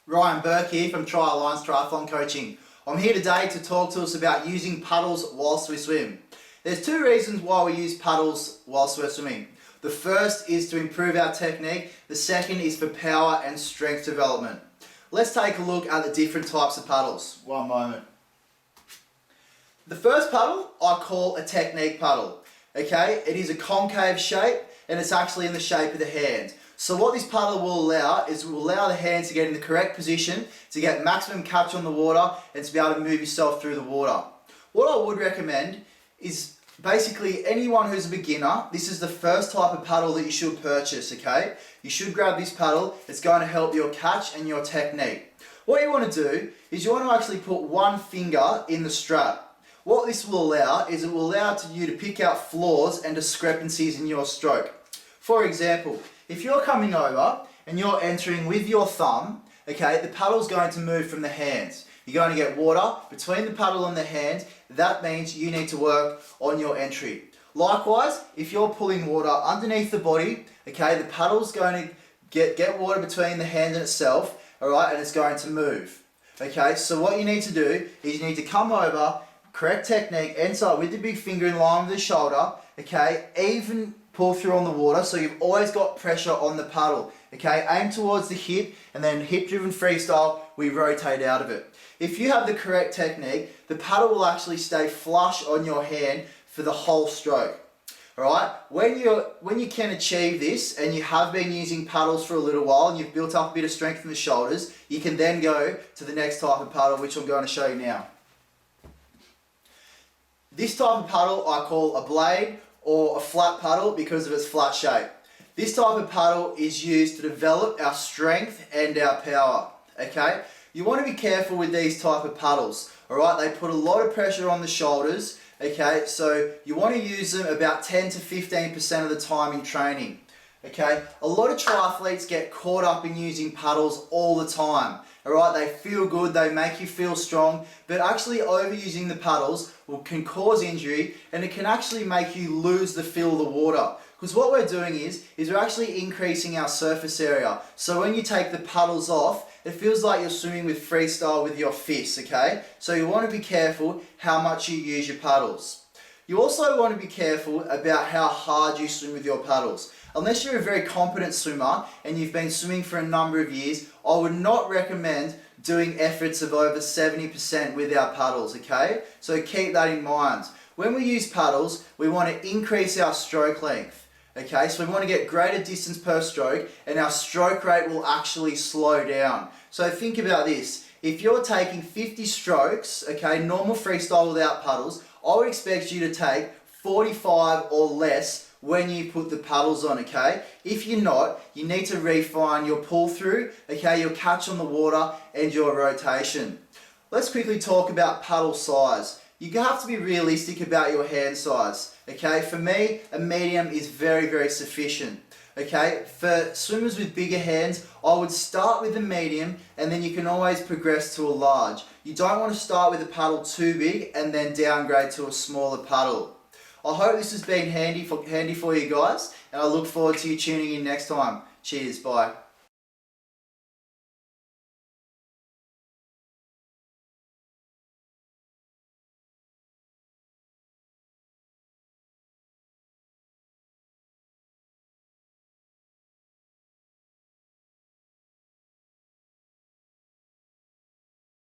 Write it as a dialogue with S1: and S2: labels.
S1: Ryan Bourke here from Alliance Triathlon Coaching. I'm here today to talk to us about using paddles whilst we swim. There's two reasons why we use paddles whilst we're swimming. The first is to improve our technique, the second is for power and strength development. Let's take a look at the different types of paddles. One moment. The first paddle I call a technique paddle. Okay, it is a concave shape and it's actually in the shape of the hand. So what this paddle will allow is the hands to get in the correct position to get maximum catch on the water and to be able to move yourself through the water. What I would recommend is basically anyone who's a beginner, this is the first type of paddle that you should purchase, okay? You should grab this paddle, it's going to help your catch and your technique. What you want to do is you want to actually put one finger in the strap. What this will allow is it will allow you to pick out flaws and discrepancies in your stroke. For example, if you're coming over and you're entering with your thumb, okay, the paddle's going to move from the hands. You're going to get water between the paddle and the hand. That means you need to work on your entry. Likewise, if you're pulling water underneath the body, okay, the paddle's going to get water between the hand and itself, all right, and it's going to move. Okay, so what you need to do is you need to come over, correct technique, enter with the big finger in line with the shoulder, okay, even pull through on the water so you've always got pressure on the paddle. Okay, aim towards the hip and then hip driven freestyle, we rotate out of it. If you have the correct technique, the paddle will actually stay flush on your hand for the whole stroke. Alright, when you can achieve this and you have been using paddles for a little while and you've built up a bit of strength in the shoulders, you can then go to the next type of paddle, which I'm going to show you now. This type of paddle I call a blade or a flat paddle because of its flat shape. This type of paddle is used to develop our strength and our power, okay? You want to be careful with these type of paddles, alright? They put a lot of pressure on the shoulders, okay? So you want to use them about 10 to 15% of the time in training, okay? A lot of triathletes get caught up in using paddles all the time, alright? They feel good, they make you feel strong, but actually overusing the paddles can cause injury and it can actually make you lose the feel of the water. Because what we're doing is we're actually increasing our surface area. So when you take the paddles off, it feels like you're swimming with freestyle with your fists, okay? So you want to be careful how much you use your paddles. You also want to be careful about how hard you swim with your paddles. Unless you're a very competent swimmer and you've been swimming for a number of years, I would not recommend doing efforts of over 70% with our paddles, okay? So keep that in mind. When we use paddles, we want to increase our stroke length, okay? So we want to get greater distance per stroke and our stroke rate will actually slow down. So think about this. If you're taking 50 strokes, okay, normal freestyle without paddles, I would expect you to take 45 or less when you put the paddles on, okay? If you're not, you need to refine your pull through, okay, your catch on the water and your rotation. Let's quickly talk about paddle size. You have to be realistic about your hand size, okay? For me, a medium is very, very sufficient, okay? For swimmers with bigger hands, I would start with a medium and then you can always progress to a large. You don't want to start with a paddle too big and then downgrade to a smaller paddle. I hope this has been handy for you guys and I look forward to you tuning in next time. Cheers, bye.